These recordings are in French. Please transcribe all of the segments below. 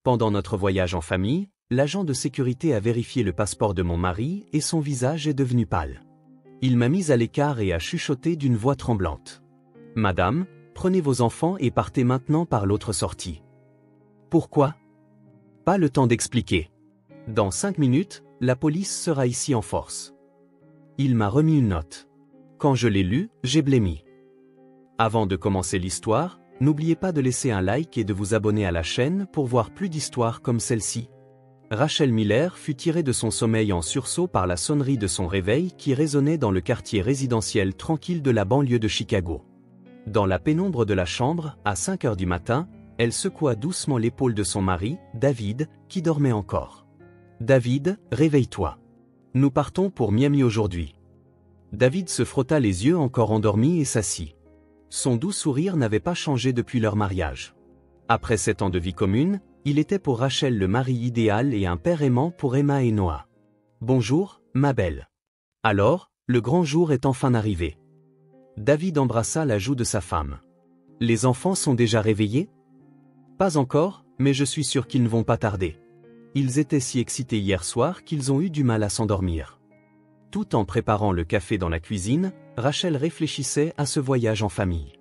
Pendant notre voyage en famille, l'agent de sécurité a vérifié le passeport de mon mari et son visage est devenu pâle. Il m'a mise à l'écart et a chuchoté d'une voix tremblante. « Madame, prenez vos enfants et partez maintenant par l'autre sortie. » Pourquoi? Pas le temps d'expliquer. Dans 5 minutes, la police sera ici en force. Il m'a remis une note. Quand je l'ai lue, j'ai blêmi. Avant de commencer l'histoire, n'oubliez pas de laisser un like et de vous abonner à la chaîne pour voir plus d'histoires comme celle-ci. Rachel Miller fut tirée de son sommeil en sursaut par la sonnerie de son réveil qui résonnait dans le quartier résidentiel tranquille de la banlieue de Chicago. Dans la pénombre de la chambre, à 5 heures du matin, elle secoua doucement l'épaule de son mari, David, qui dormait encore. « David, réveille-toi. Nous partons pour Miami aujourd'hui. » David se frotta les yeux encore endormis et s'assit. Son doux sourire n'avait pas changé depuis leur mariage. Après 7 ans de vie commune, il était pour Rachel le mari idéal et un père aimant pour Emma et Noah. « Bonjour, ma belle. » Alors, le grand jour est enfin arrivé. David embrassa la joue de sa femme. « Les enfants sont déjà réveillés? » « Pas encore, mais je suis sûr qu'ils ne vont pas tarder. Ils étaient si excités hier soir qu'ils ont eu du mal à s'endormir. » Tout en préparant le café dans la cuisine, Rachel réfléchissait à ce voyage en famille.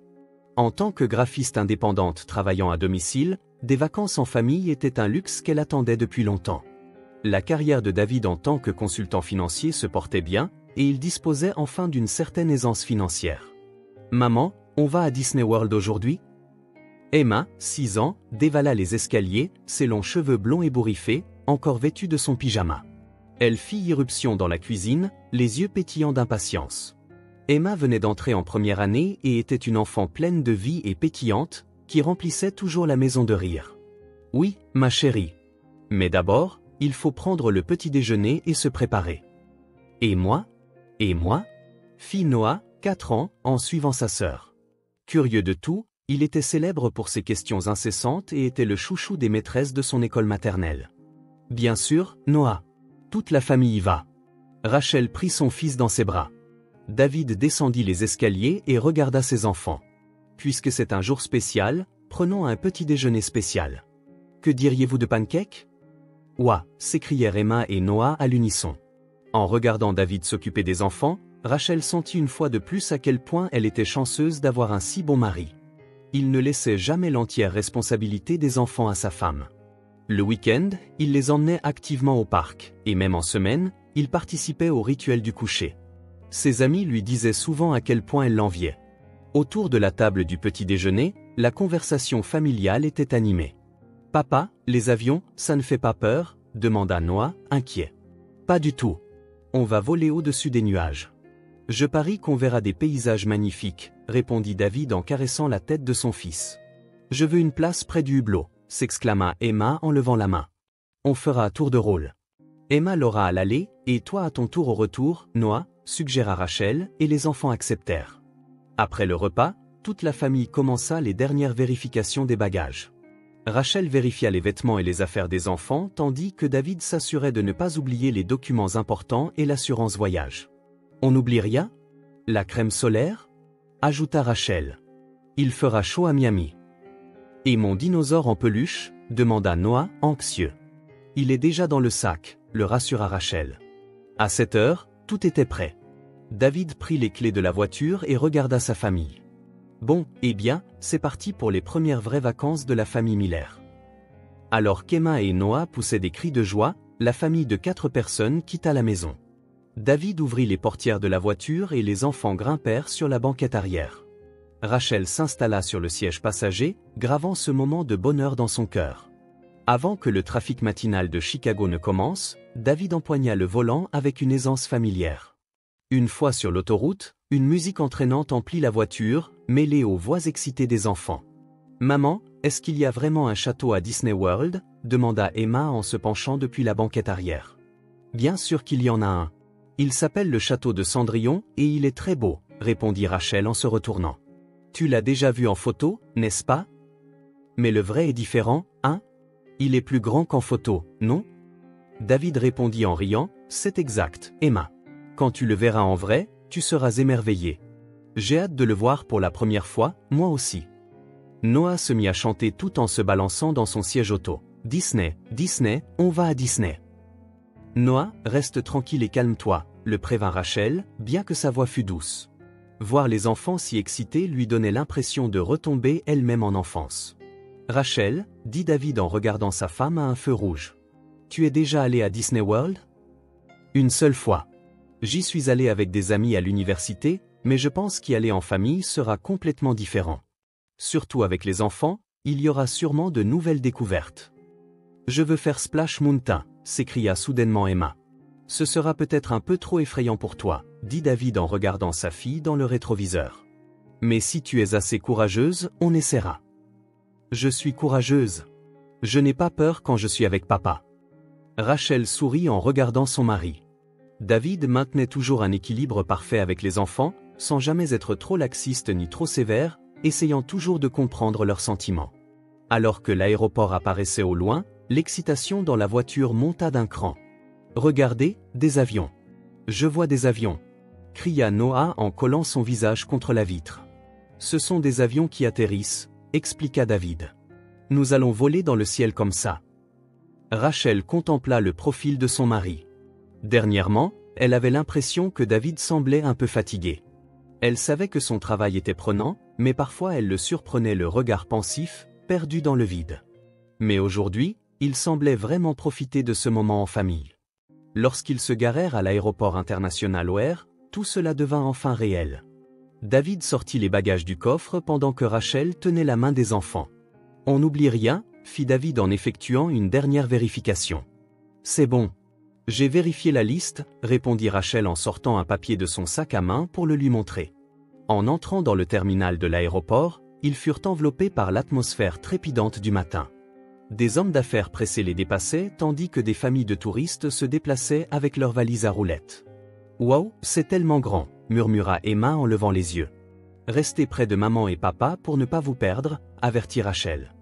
En tant que graphiste indépendante travaillant à domicile, des vacances en famille étaient un luxe qu'elle attendait depuis longtemps. La carrière de David en tant que consultant financier se portait bien, et il disposait enfin d'une certaine aisance financière. « Maman, on va à Disney World aujourd'hui ?» Emma, 6 ans, dévala les escaliers, ses longs cheveux blonds ébouriffés, encore vêtue de son pyjama. Elle fit irruption dans la cuisine, les yeux pétillants d'impatience. Emma venait d'entrer en première année et était une enfant pleine de vie et pétillante, qui remplissait toujours la maison de rire. « Oui, ma chérie. Mais d'abord, il faut prendre le petit déjeuner et se préparer. »« Et moi? Et moi ?» fit Noah, 4 ans, en suivant sa sœur. Curieux de tout, il était célèbre pour ses questions incessantes et était le chouchou des maîtresses de son école maternelle. « Bien sûr, Noah. Toute la famille y va. » Rachel prit son fils dans ses bras. David descendit les escaliers et regarda ses enfants. « Puisque c'est un jour spécial, prenons un petit déjeuner spécial. Que diriez-vous de pancakes? »« Ouah !» s'écrièrent Emma et Noah à l'unisson. En regardant David s'occuper des enfants, Rachel sentit une fois de plus à quel point elle était chanceuse d'avoir un si bon mari. Il ne laissait jamais l'entière responsabilité des enfants à sa femme. Le week-end, il les emmenait activement au parc, et même en semaine, il participait au rituel du coucher. Ses amis lui disaient souvent à quel point elle l'enviait. Autour de la table du petit déjeuner, la conversation familiale était animée. « Papa, les avions, ça ne fait pas peur ?» demanda Noah, inquiet. « Pas du tout. On va voler au-dessus des nuages. Je parie qu'on verra des paysages magnifiques, » répondit David en caressant la tête de son fils. « Je veux une place près du hublot, » s'exclama Emma en levant la main. « On fera à tour de rôle. Emma l'aura à l'aller, et toi à ton tour au retour, Noah, » suggéra Rachel, et les enfants acceptèrent. Après le repas, toute la famille commença les dernières vérifications des bagages. Rachel vérifia les vêtements et les affaires des enfants tandis que David s'assurait de ne pas oublier les documents importants et l'assurance voyage. « On n'oublie rien? La crème solaire ?» ajouta Rachel. « Il fera chaud à Miami. »« Et mon dinosaure en peluche ?» demanda Noah, anxieux. « Il est déjà dans le sac, » le rassura Rachel. À 7 heures, tout était prêt. David prit les clés de la voiture et regarda sa famille. Bon, eh bien, c'est parti pour les premières vraies vacances de la famille Miller. Alors qu'Emma et Noah poussaient des cris de joie, la famille de 4 personnes quitta la maison. David ouvrit les portières de la voiture et les enfants grimpèrent sur la banquette arrière. Rachel s'installa sur le siège passager, gravant ce moment de bonheur dans son cœur. Avant que le trafic matinal de Chicago ne commence, David empoigna le volant avec une aisance familière. Une fois sur l'autoroute, une musique entraînante emplit la voiture, mêlée aux voix excitées des enfants. « Maman, est-ce qu'il y a vraiment un château à Disney World ?» demanda Emma en se penchant depuis la banquette arrière. « Bien sûr qu'il y en a un. Il s'appelle le château de Cendrillon et il est très beau, » répondit Rachel en se retournant. « Tu l'as déjà vu en photo, n'est-ce pas? Mais le vrai est différent, hein? Il est plus grand qu'en photo, non? » David répondit en riant, « C'est exact, Emma. Quand tu le verras en vrai, tu seras émerveillée. J'ai hâte de le voir pour la première fois, moi aussi. » Noah se mit à chanter tout en se balançant dans son siège auto. Disney, Disney, on va à Disney. Noah, reste tranquille et calme-toi, le prévint Rachel, bien que sa voix fût douce. Voir les enfants si excités lui donnait l'impression de retomber elle-même en enfance. Rachel, dit David en regardant sa femme à un feu rouge. Tu es déjà allé à Disney World? Une seule fois. J'y suis allé avec des amis à l'université, mais je pense qu'y aller en famille sera complètement différent. Surtout avec les enfants, il y aura sûrement de nouvelles découvertes. Je veux faire Splash Mountain, s'écria soudainement Emma. Ce sera peut-être un peu trop effrayant pour toi, dit David en regardant sa fille dans le rétroviseur. Mais si tu es assez courageuse, on essaiera. Je suis courageuse. Je n'ai pas peur quand je suis avec papa. Rachel sourit en regardant son mari. David maintenait toujours un équilibre parfait avec les enfants, sans jamais être trop laxiste ni trop sévère, essayant toujours de comprendre leurs sentiments. Alors que l'aéroport apparaissait au loin, l'excitation dans la voiture monta d'un cran. « Regardez, des avions. Je vois des avions !» cria Noah en collant son visage contre la vitre. « Ce sont des avions qui atterrissent », expliqua David. « Nous allons voler dans le ciel comme ça. » Rachel contempla le profil de son mari. Dernièrement, elle avait l'impression que David semblait un peu fatigué. Elle savait que son travail était prenant, mais parfois elle le surprenait le regard pensif, perdu dans le vide. Mais aujourd'hui, il semblait vraiment profiter de ce moment en famille. Lorsqu'ils se garèrent à l'aéroport international O'Hare, tout cela devint enfin réel. David sortit les bagages du coffre pendant que Rachel tenait la main des enfants. « On n'oublie rien ?» fit David en effectuant une dernière vérification. « C'est bon. J'ai vérifié la liste » répondit Rachel en sortant un papier de son sac à main pour le lui montrer. En entrant dans le terminal de l'aéroport, ils furent enveloppés par l'atmosphère trépidante du matin. Des hommes d'affaires pressés les dépassaient tandis que des familles de touristes se déplaçaient avec leurs valises à roulettes. « Wow, c'est tellement grand !» murmura Emma en levant les yeux. « Restez près de maman et papa pour ne pas vous perdre » avertit Rachel.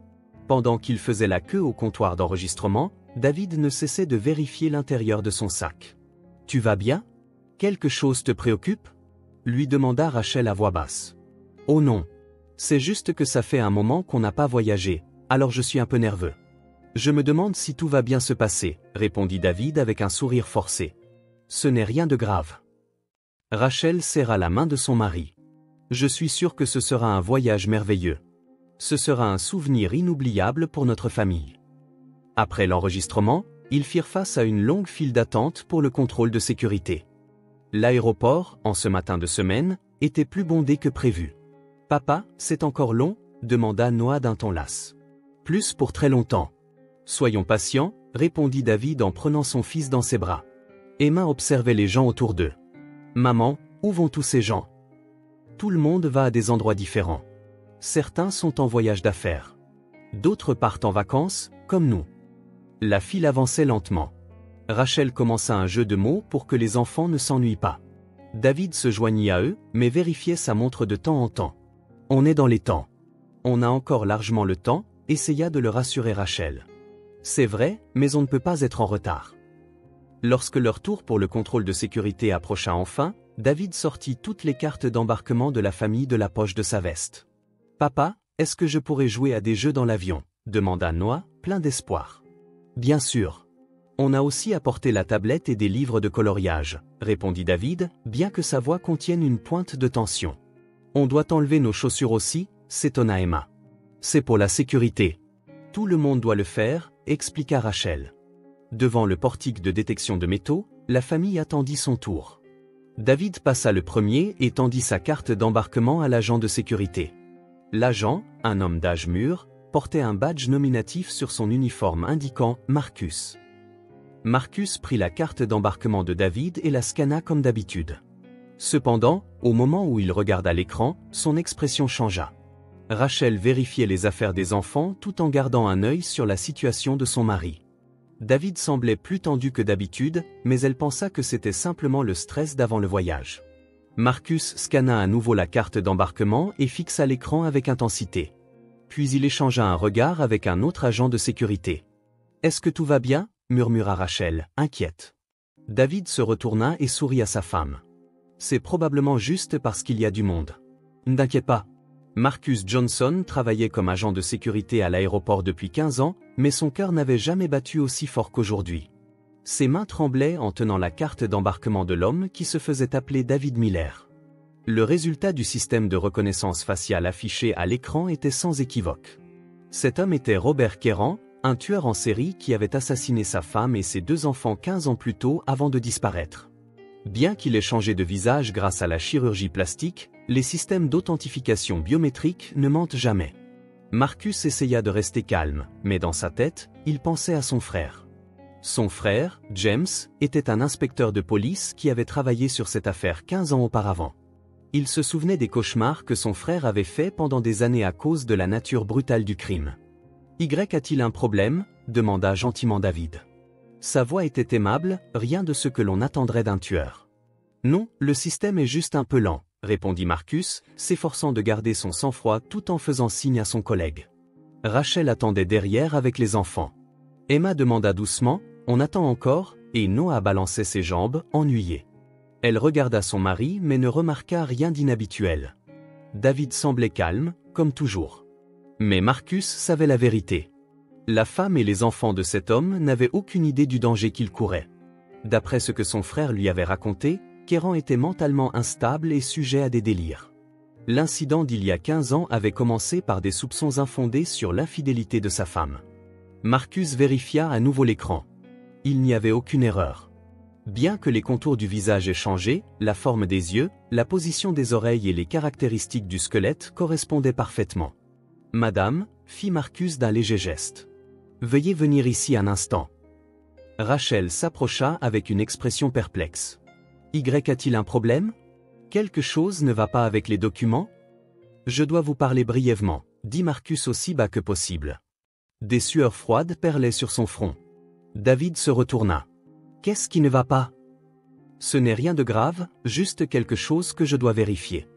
Pendant qu'il faisait la queue au comptoir d'enregistrement, David ne cessait de vérifier l'intérieur de son sac. « Tu vas bien? Quelque chose te préoccupe ?» lui demanda Rachel à voix basse. « Oh non. C'est juste que ça fait un moment qu'on n'a pas voyagé, alors je suis un peu nerveux. » « Je me demande si tout va bien se passer, » répondit David avec un sourire forcé. « Ce n'est rien de grave. » Rachel serra la main de son mari. « Je suis sûr que ce sera un voyage merveilleux. Ce sera un souvenir inoubliable pour notre famille. » Après l'enregistrement, ils firent face à une longue file d'attente pour le contrôle de sécurité. L'aéroport, en ce matin de semaine, était plus bondé que prévu. « Papa, c'est encore long ?» demanda Noah d'un ton las. « Plus pour très longtemps. » « Soyons patients » répondit David en prenant son fils dans ses bras. Emma observait les gens autour d'eux. « Maman, où vont tous ces gens? » Tout le monde va à des endroits différents. Certains sont en voyage d'affaires. D'autres partent en vacances, comme nous. La file avançait lentement. Rachel commença un jeu de mots pour que les enfants ne s'ennuient pas. David se joignit à eux, mais vérifiait sa montre de temps en temps. « On est dans les temps. On a encore largement le temps » essaya de le rassurer Rachel. C'est vrai, mais on ne peut pas être en retard. Lorsque leur tour pour le contrôle de sécurité approcha enfin, David sortit toutes les cartes d'embarquement de la famille de la poche de sa veste. « Papa, est-ce que je pourrais jouer à des jeux dans l'avion » demanda Noah, plein d'espoir. « Bien sûr. On a aussi apporté la tablette et des livres de coloriage, » répondit David, bien que sa voix contienne une pointe de tension. « On doit enlever nos chaussures aussi » s'étonna Emma. « C'est pour la sécurité. Tout le monde doit le faire » expliqua Rachel. Devant le portique de détection de métaux, la famille attendit son tour. David passa le premier et tendit sa carte d'embarquement à l'agent de sécurité. L'agent, un homme d'âge mûr, portait un badge nominatif sur son uniforme indiquant « Marcus ». Marcus prit la carte d'embarquement de David et la scanna comme d'habitude. Cependant, au moment où il regarda l'écran, son expression changea. Rachel vérifiait les affaires des enfants tout en gardant un œil sur la situation de son mari. David semblait plus tendu que d'habitude, mais elle pensa que c'était simplement le stress d'avant le voyage. Marcus scanna à nouveau la carte d'embarquement et fixa l'écran avec intensité. Puis il échangea un regard avec un autre agent de sécurité. « Est-ce que tout va bien ?» murmura Rachel, inquiète. David se retourna et sourit à sa femme. « C'est probablement juste parce qu'il y a du monde. Ne t'inquiète pas. Marcus Johnson travaillait comme agent de sécurité à l'aéroport depuis 15 ans, mais son cœur n'avait jamais battu aussi fort qu'aujourd'hui. Ses mains tremblaient en tenant la carte d'embarquement de l'homme qui se faisait appeler David Miller. Le résultat du système de reconnaissance faciale affiché à l'écran était sans équivoque. Cet homme était Robert Keran, un tueur en série qui avait assassiné sa femme et ses 2 enfants 15 ans plus tôt avant de disparaître. Bien qu'il ait changé de visage grâce à la chirurgie plastique, les systèmes d'authentification biométrique ne mentent jamais. Marcus essaya de rester calme, mais dans sa tête, il pensait à son frère. Son frère, James, était un inspecteur de police qui avait travaillé sur cette affaire 15 ans auparavant. Il se souvenait des cauchemars que son frère avait faits pendant des années à cause de la nature brutale du crime. « Y a-t-il un problème ?» demanda gentiment David. Sa voix était aimable, rien de ce que l'on attendrait d'un tueur. « Non, le système est juste un peu lent, » répondit Marcus, s'efforçant de garder son sang-froid tout en faisant signe à son collègue. Rachel attendait derrière avec les enfants. Emma demanda doucement, « On attend encore ?» et Noah balançait ses jambes, ennuyé. Elle regarda son mari mais ne remarqua rien d'inhabituel. David semblait calme, comme toujours. Mais Marcus savait la vérité. La femme et les enfants de cet homme n'avaient aucune idée du danger qu'il courait. D'après ce que son frère lui avait raconté, Keran était mentalement instable et sujet à des délires. L'incident d'il y a 15 ans avait commencé par des soupçons infondés sur l'infidélité de sa femme. Marcus vérifia à nouveau l'écran. Il n'y avait aucune erreur. Bien que les contours du visage aient changé, la forme des yeux, la position des oreilles et les caractéristiques du squelette correspondaient parfaitement. « Madame » fit Marcus d'un léger geste. « Veuillez venir ici un instant. » Rachel s'approcha avec une expression perplexe. « Y a-t-il un problème ? Quelque chose ne va pas avec les documents ? Je dois vous parler brièvement, dit Marcus aussi bas que possible. Des sueurs froides perlaient sur son front. David se retourna. « Qu'est-ce qui ne va pas ? Ce n'est rien de grave, juste quelque chose que je dois vérifier. »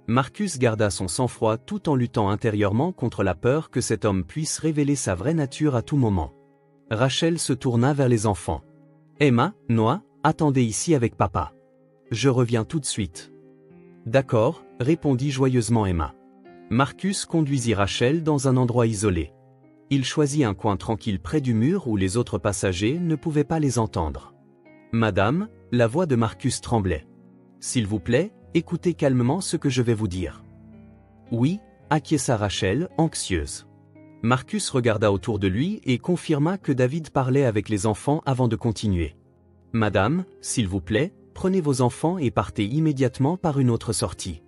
Marcus garda son sang-froid tout en luttant intérieurement contre la peur que cet homme puisse révéler sa vraie nature à tout moment. Rachel se tourna vers les enfants. « Emma, Noah, attendez ici avec papa. Je reviens tout de suite. »« D'accord, » répondit joyeusement Emma. Marcus conduisit Rachel dans un endroit isolé. Il choisit un coin tranquille près du mur où les autres passagers ne pouvaient pas les entendre. « Madame » la voix de Marcus tremblait. « S'il vous plaît, écoutez calmement ce que je vais vous dire. »« Oui » acquiesça Rachel, anxieuse. Marcus regarda autour de lui et confirma que David parlait avec les enfants avant de continuer. « Madame, s'il vous plaît, prenez vos enfants et partez immédiatement par une autre sortie. »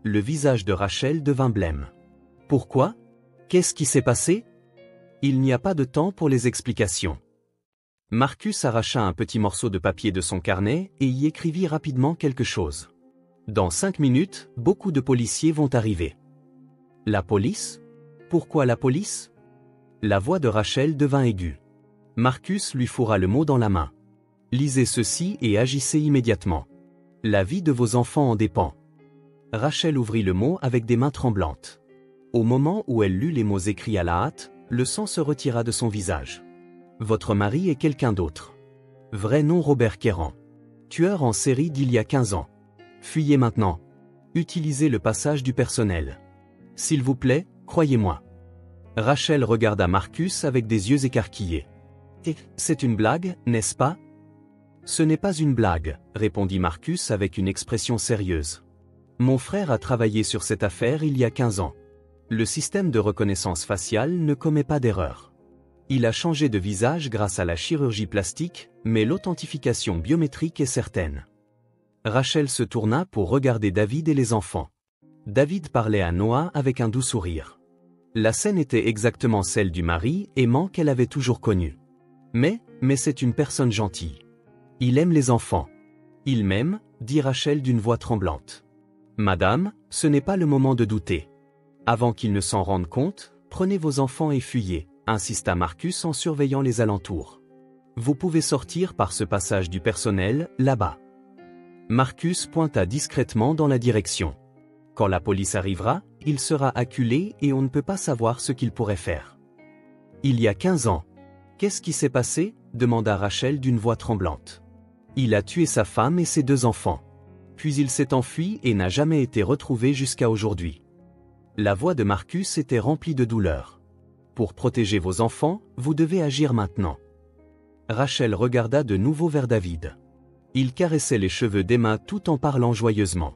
Le visage de Rachel devint blême. « Pourquoi ? Qu'est-ce qui s'est passé ? » Il n'y a pas de temps pour les explications. Marcus arracha un petit morceau de papier de son carnet et y écrivit rapidement quelque chose. « Dans 5 minutes, beaucoup de policiers vont arriver. »« La police ? Pourquoi la police ?» La voix de Rachel devint aiguë. Marcus lui fourra le mot dans la main. « Lisez ceci et agissez immédiatement. La vie de vos enfants en dépend. » Rachel ouvrit le mot avec des mains tremblantes. Au moment où elle lut les mots écrits à la hâte, le sang se retira de son visage. « Votre mari est quelqu'un d'autre. Vrai nom Robert Keran. Tueur en série d'il y a 15 ans. Fuyez maintenant. Utilisez le passage du personnel. S'il vous plaît, croyez-moi. » Rachel regarda Marcus avec des yeux écarquillés. « C'est une blague, n'est-ce pas ? » « Ce n'est pas une blague, » répondit Marcus avec une expression sérieuse. « Mon frère a travaillé sur cette affaire il y a 15 ans. Le système de reconnaissance faciale ne commet pas d'erreur. Il a changé de visage grâce à la chirurgie plastique, mais l'authentification biométrique est certaine. » Rachel se tourna pour regarder David et les enfants. David parlait à Noah avec un doux sourire. La scène était exactement celle du mari aimant qu'elle avait toujours connu. Mais c'est une personne gentille. Il aime les enfants. Il m'aime, dit Rachel d'une voix tremblante. Madame, ce n'est pas le moment de douter. Avant qu'ils ne s'en rendent compte, prenez vos enfants et fuyez, insista Marcus en surveillant les alentours. Vous pouvez sortir par ce passage du personnel, là-bas. Marcus pointa discrètement dans la direction. Quand la police arrivera, il sera acculé et on ne peut pas savoir ce qu'il pourrait faire. Il y a 15 ans. Qu'est-ce qui s'est passé ? Demanda Rachel d'une voix tremblante. Il a tué sa femme et ses 2 enfants. Puis il s'est enfui et n'a jamais été retrouvé jusqu'à aujourd'hui. La voix de Marcus était remplie de douleur. Pour protéger vos enfants, vous devez agir maintenant. Rachel regarda de nouveau vers David. Il caressait les cheveux d'Emma tout en parlant joyeusement.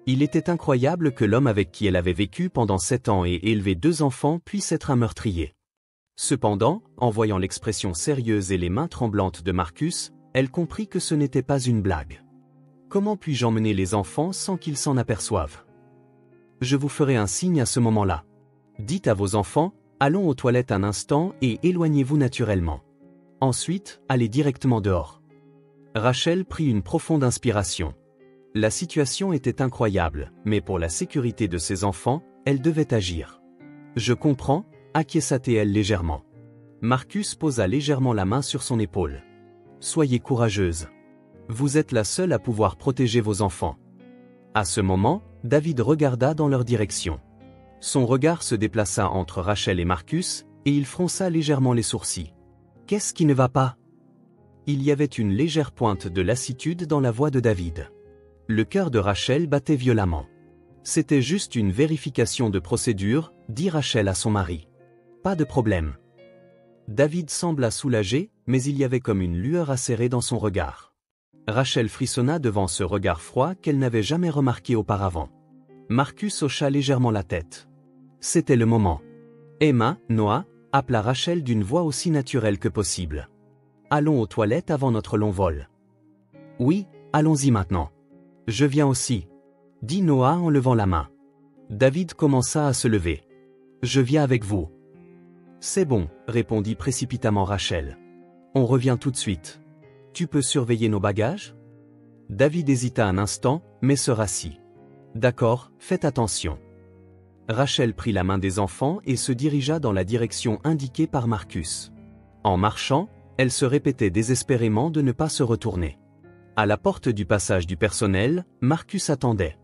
Il était incroyable que l'homme avec qui elle avait vécu pendant 7 ans et élevé 2 enfants puisse être un meurtrier. Cependant, en voyant l'expression sérieuse et les mains tremblantes de Marcus, elle comprit que ce n'était pas une blague. Comment puis-je emmener les enfants sans qu'ils s'en aperçoivent? Je vous ferai un signe à ce moment-là. Dites à vos enfants, allons aux toilettes un instant et éloignez-vous naturellement. Ensuite, allez directement dehors. Rachel prit une profonde inspiration. La situation était incroyable, mais pour la sécurité de ses enfants, elle devait agir. Je comprends, acquiesça-t-elle légèrement. Marcus posa légèrement la main sur son épaule. Soyez courageuse. Vous êtes la seule à pouvoir protéger vos enfants. À ce moment, David regarda dans leur direction. Son regard se déplaça entre Rachel et Marcus, et il fronça légèrement les sourcils. Qu'est-ce qui ne va pas? Il y avait une légère pointe de lassitude dans la voix de David. Le cœur de Rachel battait violemment. C'était juste une vérification de procédure, dit Rachel à son mari. Pas de problème. David sembla soulagé, mais il y avait comme une lueur acérée dans son regard. Rachel frissonna devant ce regard froid qu'elle n'avait jamais remarqué auparavant. Marcus hocha légèrement la tête. C'était le moment. Emma, Noah, appela Rachel d'une voix aussi naturelle que possible. Allons aux toilettes avant notre long vol. Oui, allons-y maintenant. Je viens aussi, dit Noah en levant la main. David commença à se lever. Je viens avec vous. C'est bon, répondit précipitamment Rachel. On revient tout de suite. Tu peux surveiller nos bagages? David hésita un instant, mais se rassit. D'accord, faites attention. Rachel prit la main des enfants et se dirigea dans la direction indiquée par Marcus. En marchant, elle se répétait désespérément de ne pas se retourner. À la porte du passage du personnel, Marcus attendait.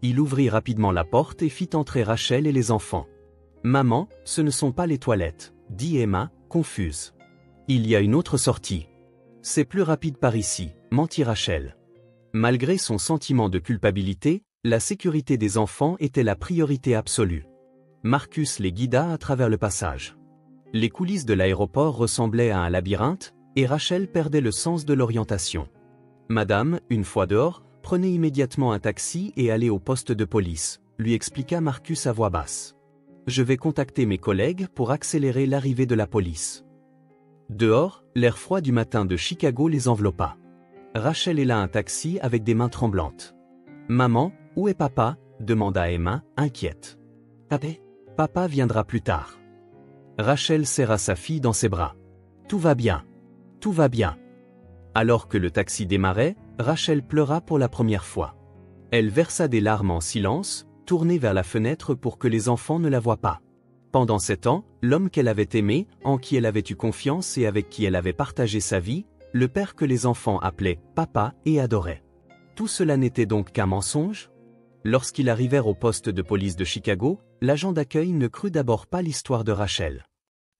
Il ouvrit rapidement la porte et fit entrer Rachel et les enfants. « Maman, ce ne sont pas les toilettes, » dit Emma, confuse. « Il y a une autre sortie. C'est plus rapide par ici, » mentit Rachel. Malgré son sentiment de culpabilité, la sécurité des enfants était la priorité absolue. Marcus les guida à travers le passage. Les coulisses de l'aéroport ressemblaient à un labyrinthe, et Rachel perdait le sens de l'orientation. « Madame, une fois dehors, prenez immédiatement un taxi et allez au poste de police, » lui expliqua Marcus à voix basse. « Je vais contacter mes collègues pour accélérer l'arrivée de la police. » Dehors, l'air froid du matin de Chicago les enveloppa. Rachel héla un taxi avec des mains tremblantes. « Maman, où est papa ?» demanda Emma, inquiète. « Papa viendra plus tard. » Rachel serra sa fille dans ses bras. « Tout va bien. Tout va bien. » Alors que le taxi démarrait, Rachel pleura pour la première fois. Elle versa des larmes en silence, tournée vers la fenêtre pour que les enfants ne la voient pas. Pendant 7 ans, l'homme qu'elle avait aimé, en qui elle avait eu confiance et avec qui elle avait partagé sa vie, le père que les enfants appelaient « papa » et adoraient. Tout cela n'était donc qu'un mensonge? Lorsqu'ils arrivèrent au poste de police de Chicago, l'agent d'accueil ne crut d'abord pas l'histoire de Rachel.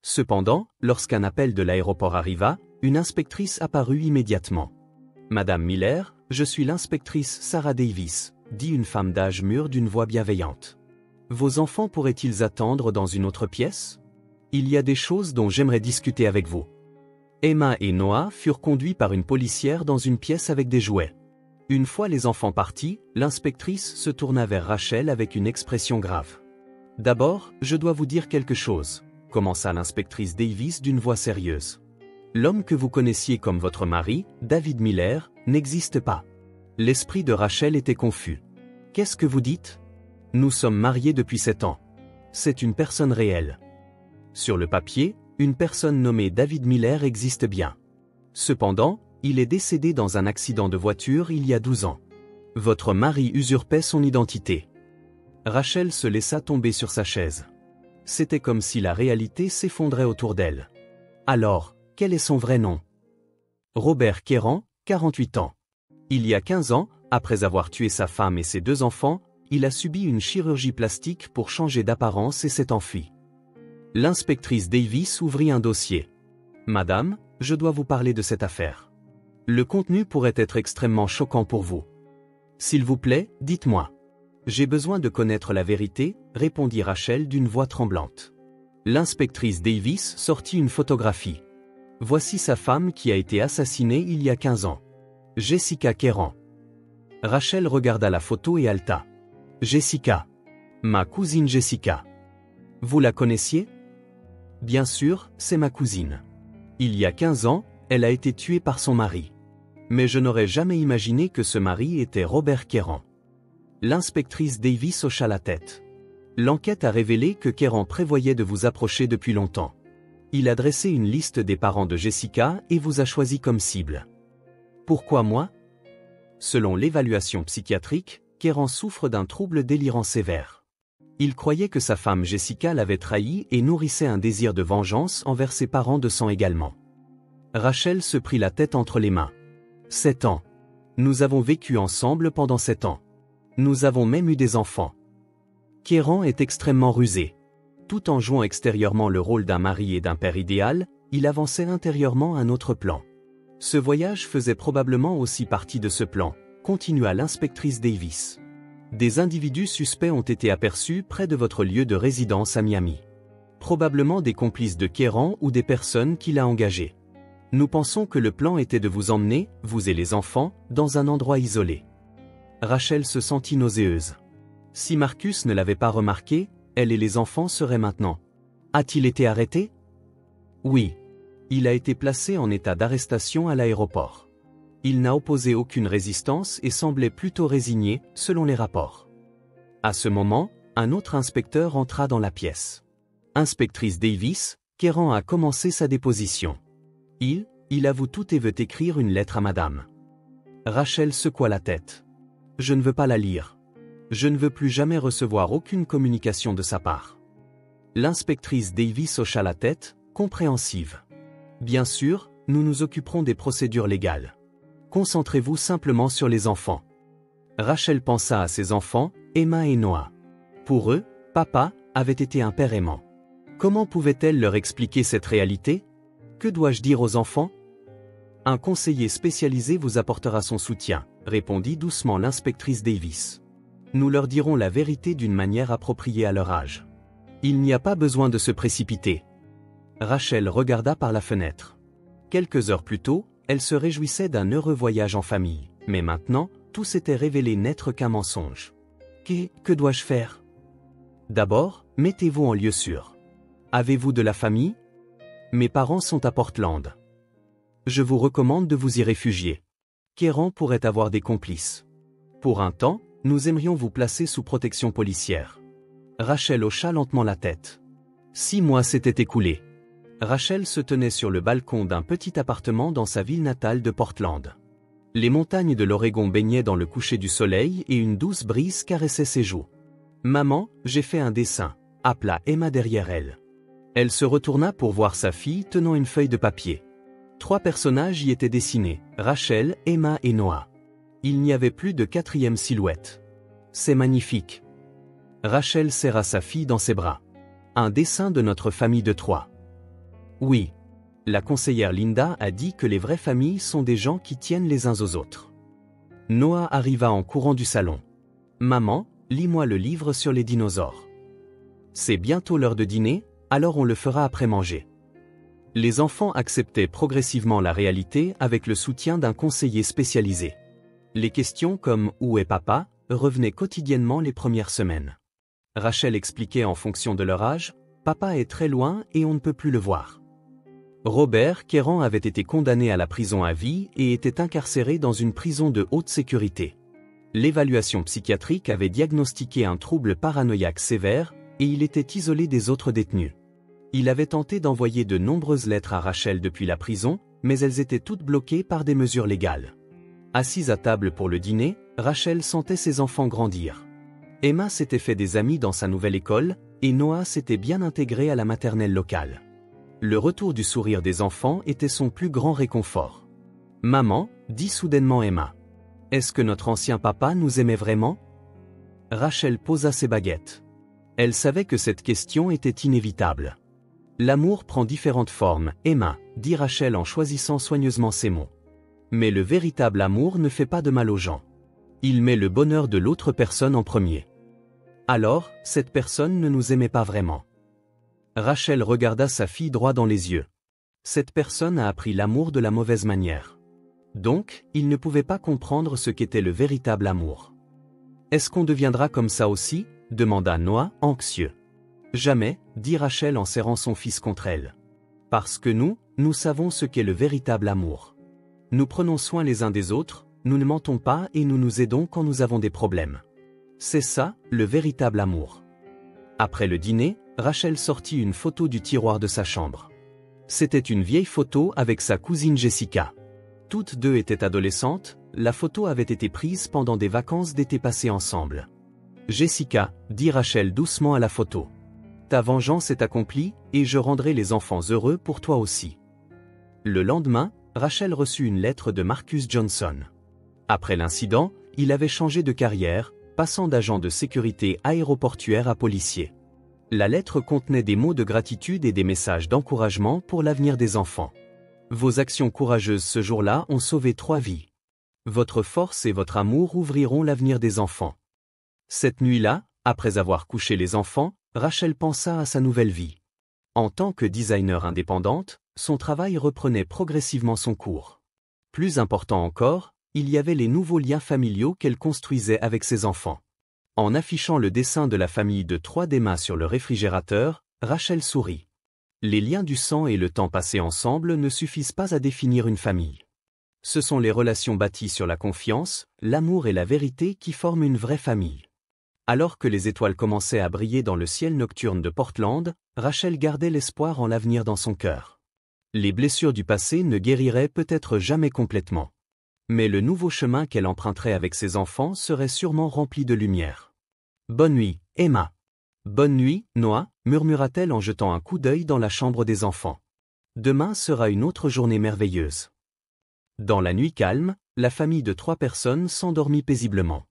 Cependant, lorsqu'un appel de l'aéroport arriva, une inspectrice apparut immédiatement. « Madame Miller, je suis l'inspectrice Sarah Davis, » dit une femme d'âge mûr d'une voix bienveillante. « Vos enfants pourraient-ils attendre dans une autre pièce? Il y a des choses dont j'aimerais discuter avec vous. » Emma et Noah furent conduits par une policière dans une pièce avec des jouets. Une fois les enfants partis, l'inspectrice se tourna vers Rachel avec une expression grave. « D'abord, je dois vous dire quelque chose, » commença l'inspectrice Davis d'une voix sérieuse. « L'homme que vous connaissiez comme votre mari, David Miller, n'existe pas. » L'esprit de Rachel était confus. « Qu'est-ce que vous dites? Nous sommes mariés depuis 7 ans. C'est une personne réelle. » Sur le papier, une personne nommée David Miller existe bien. Cependant, il est décédé dans un accident de voiture il y a 12 ans. Votre mari usurpait son identité. Rachel se laissa tomber sur sa chaise. C'était comme si la réalité s'effondrait autour d'elle. Alors, quel est son vrai nom? Robert Kéran, 48 ans. Il y a 15 ans, après avoir tué sa femme et ses 2 enfants, il a subi une chirurgie plastique pour changer d'apparence et s'est enfui. L'inspectrice Davis ouvrit un dossier. « Madame, je dois vous parler de cette affaire. Le contenu pourrait être extrêmement choquant pour vous. S'il vous plaît, dites-moi. J'ai besoin de connaître la vérité, répondit Rachel d'une voix tremblante. L'inspectrice Davis sortit une photographie. Voici sa femme qui a été assassinée il y a 15 ans. Jessica Keran. Rachel regarda la photo et haleta. Jessica. Ma cousine Jessica. Vous la connaissiez? Bien sûr, c'est ma cousine. Il y a 15 ans, elle a été tuée par son mari. Mais je n'aurais jamais imaginé que ce mari était Robert Keran. L'inspectrice Davis hocha la tête. L'enquête a révélé que Keran prévoyait de vous approcher depuis longtemps. Il a dressé une liste des parents de Jessica et vous a choisi comme cible. Pourquoi moi? Selon l'évaluation psychiatrique, Keran souffre d'un trouble délirant sévère. Il croyait que sa femme Jessica l'avait trahi et nourrissait un désir de vengeance envers ses parents de sang également. Rachel se prit la tête entre les mains. 7 ans. Nous avons vécu ensemble pendant 7 ans. Nous avons même eu des enfants. Keran est extrêmement rusé. Tout en jouant extérieurement le rôle d'un mari et d'un père idéal, il avançait intérieurement un autre plan. Ce voyage faisait probablement aussi partie de ce plan, continua l'inspectrice Davis. Des individus suspects ont été aperçus près de votre lieu de résidence à Miami. Probablement des complices de Keran ou des personnes qu'il a engagées. Nous pensons que le plan était de vous emmener, vous et les enfants, dans un endroit isolé. Rachel se sentit nauséeuse. Si Marcus ne l'avait pas remarqué, elle et les enfants seraient maintenant. A-t-il été arrêté? Oui. Il a été placé en état d'arrestation à l'aéroport. Il n'a opposé aucune résistance et semblait plutôt résigné, selon les rapports. À ce moment, un autre inspecteur entra dans la pièce. Inspectrice Davis, Keran a commencé sa déposition. Il avoue tout et veut écrire une lettre à madame. Rachel secoua la tête. Je ne veux pas la lire. Je ne veux plus jamais recevoir aucune communication de sa part. L'inspectrice Davis hocha la tête, compréhensive. Bien sûr, nous nous occuperons des procédures légales. Concentrez-vous simplement sur les enfants. Rachel pensa à ses enfants, Emma et Noah. Pour eux, papa avait été un père aimant. Comment pouvait-elle leur expliquer cette réalité? Que dois-je dire aux enfants? Un conseiller spécialisé vous apportera son soutien, répondit doucement l'inspectrice Davis. Nous leur dirons la vérité d'une manière appropriée à leur âge. Il n'y a pas besoin de se précipiter. Rachel regarda par la fenêtre. Quelques heures plus tôt, elle se réjouissait d'un heureux voyage en famille, mais maintenant, tout s'était révélé n'être qu'un mensonge. Que dois-je faire? D'abord, mettez-vous en lieu sûr. Avez-vous de la famille? Mes parents sont à Portland. Je vous recommande de vous y réfugier. Keran pourrait avoir des complices. Pour un temps, nous aimerions vous placer sous protection policière. Rachel hocha lentement la tête. 6 mois s'étaient écoulés. Rachel se tenait sur le balcon d'un petit appartement dans sa ville natale de Portland. Les montagnes de l'Oregon baignaient dans le coucher du soleil et une douce brise caressait ses joues. « Maman, j'ai fait un dessin », appela Emma derrière elle. Elle se retourna pour voir sa fille tenant une feuille de papier. 3 personnages y étaient dessinés, Rachel, Emma et Noah. Il n'y avait plus de 4e silhouette. « C'est magnifique. » Rachel serra sa fille dans ses bras. « Un dessin de notre famille de 3. » Oui. La conseillère Linda a dit que les vraies familles sont des gens qui tiennent les uns aux autres. Noah arriva en courant du salon. « Maman, lis-moi le livre sur les dinosaures. » C'est bientôt l'heure de dîner, alors on le fera après manger. Les enfants acceptaient progressivement la réalité avec le soutien d'un conseiller spécialisé. Les questions comme « Où est papa ?» revenaient quotidiennement les premières semaines. Rachel expliquait en fonction de leur âge « Papa est très loin et on ne peut plus le voir. » Robert Keran avait été condamné à la prison à vie et était incarcéré dans une prison de haute sécurité. L'évaluation psychiatrique avait diagnostiqué un trouble paranoïaque sévère et il était isolé des autres détenus. Il avait tenté d'envoyer de nombreuses lettres à Rachel depuis la prison, mais elles étaient toutes bloquées par des mesures légales. Assise à table pour le dîner, Rachel sentait ses enfants grandir. Emma s'était fait des amis dans sa nouvelle école, et Noah s'était bien intégré à la maternelle locale. Le retour du sourire des enfants était son plus grand réconfort. « Maman, » dit soudainement Emma. « Est-ce que notre ancien papa nous aimait vraiment ?» Rachel posa ses baguettes. Elle savait que cette question était inévitable. « L'amour prend différentes formes, Emma, » dit Rachel en choisissant soigneusement ses mots. « Mais le véritable amour ne fait pas de mal aux gens. Il met le bonheur de l'autre personne en premier. Alors, cette personne ne nous aimait pas vraiment. Rachel regarda sa fille droit dans les yeux. Cette personne a appris l'amour de la mauvaise manière. Donc, il ne pouvait pas comprendre ce qu'était le véritable amour. Est-ce qu'on deviendra comme ça aussi? Demanda Noah, anxieux. Jamais, dit Rachel en serrant son fils contre elle. Parce que nous savons ce qu'est le véritable amour. Nous prenons soin les uns des autres, nous ne mentons pas et nous nous aidons quand nous avons des problèmes. C'est ça, le véritable amour. Après le dîner, Rachel sortit une photo du tiroir de sa chambre. C'était une vieille photo avec sa cousine Jessica. Toutes deux étaient adolescentes, la photo avait été prise pendant des vacances d'été passées ensemble. Jessica, dit Rachel doucement à la photo. Ta vengeance est accomplie, et je rendrai les enfants heureux pour toi aussi. Le lendemain, Rachel reçut une lettre de Marcus Johnson. Après l'incident, il avait changé de carrière, passant d'agent de sécurité aéroportuaire à policier. La lettre contenait des mots de gratitude et des messages d'encouragement pour l'avenir des enfants. Vos actions courageuses ce jour-là ont sauvé 3 vies. Votre force et votre amour ouvriront l'avenir des enfants. Cette nuit-là, après avoir couché les enfants, Rachel pensa à sa nouvelle vie. En tant que designer indépendante, son travail reprenait progressivement son cours. Plus important encore, il y avait les nouveaux liens familiaux qu'elle construisait avec ses enfants. En affichant le dessin de la famille de 3 d'Emma sur le réfrigérateur, Rachel sourit. Les liens du sang et le temps passé ensemble ne suffisent pas à définir une famille. Ce sont les relations bâties sur la confiance, l'amour et la vérité qui forment une vraie famille. Alors que les étoiles commençaient à briller dans le ciel nocturne de Portland, Rachel gardait l'espoir en l'avenir dans son cœur. Les blessures du passé ne guériraient peut-être jamais complètement. Mais le nouveau chemin qu'elle emprunterait avec ses enfants serait sûrement rempli de lumière. Bonne nuit, Emma. Bonne nuit, Noah, murmura-t-elle en jetant un coup d'œil dans la chambre des enfants. Demain sera une autre journée merveilleuse. Dans la nuit calme, la famille de 3 personnes s'endormit paisiblement.